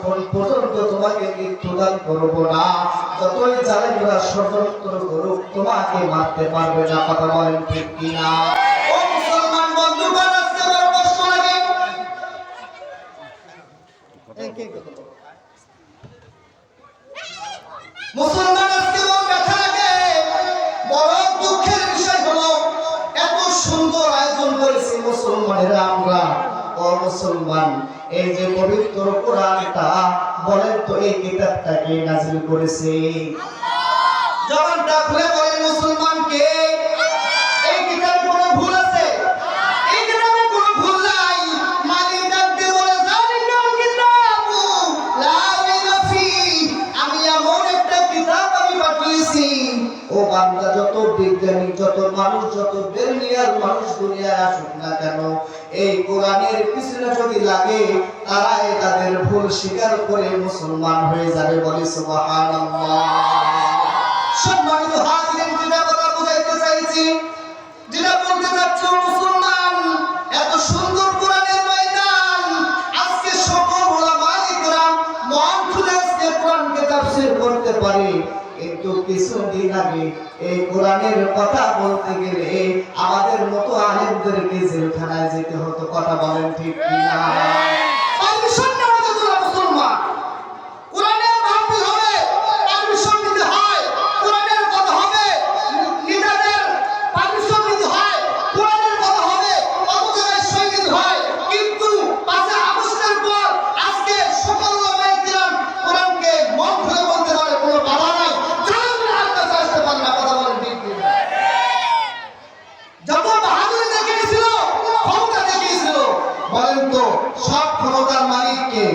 ততক্ষণ পর্যন্ত তোমাকে মৃত্যু দান করব না। যতই জালেমরা ষড়যন্ত্র করুক তোমাকে মারতে পারবে না। কথা বলেন ঠিক কিনা? ও মুসলমান বন্ধুগণ, আজকে বড় কষ্ট লাগে। মুসলমান আজকে বড় ব্যথা লাগে। বড় দুঃখের বিষয় হলো এত সুন্দর আয়োজন করেছি মুসলমানেরা আমরা। ও মুসলমান, এই যে পবিত্র কোরআনটা, বলেন তো এই কিতাবটা কে নাযিল করেছে? জবানটা খুলে বলেন মুসলমানকে। এই কিতাবে কোনো ভুল আছে? এই কিতাবে কোনো ভুল নাই। মালিক ডাকতে বলে যালিকাল কিতাবু লা রাইবা ফিহি, আমি এমন একটা কিতাব আমি পাঠিয়েছি। ও বান্দা, যত বিজ্ঞানী, যত মানুষ, যত ব্রিলিয়ান্ট মানুষ দুনিয়ায় আসুক না কেন, এই কোরআনের পিছনে যদি লাগে তারাই তাদের ভুল স্বীকার করে মুসলমান হয়ে যাবে। বলি সুবহানাল্লাহ। সম্মানিত হাজিরিন, যেটা কথা বুঝাইতে চাইছি, যেটা বলতে চাচ্ছি, মুসলমান এত সুন্দর কোরআনের ময়দান, আজকে সকল উলামায়ে কেরাম মন খুলে আজকে কোরআনকে তাফসীর করতে পারে, কিন্তু কিছুদিন আগে এই কোরআনের কথা বলতে গেলে আমাদের মতো আলেমদেরকে জেলখানায় যেতে হতো। কথা বলেন ঠিক কিনা? পারমিশন নেওয়া যেত না মুসলমান। কোরআনের মাহফিল হবে, পারমিশন নিতে হয়। কোরআনের কথা হবে, লিডারদের পারমিশন নিতে হয়। কোরআনের কথা হবে, কত জায়গায় সই নিতে হয়। কিন্তু ৫ আগস্টের পর আজকে সকল উলামায়ে কেরাম কোরআনকে মন খুলে বলতে পারে, কোনো বাধা নাই। জালেমরা আর কাছে আসতে পারে না। কথা বলেন ঠিক কিনা? যত বাহাদুরি দেখিয়েছিল, ক্ষমতা দেখিয়েছিল, বলেন তো সব ক্ষমতার মালিক কে?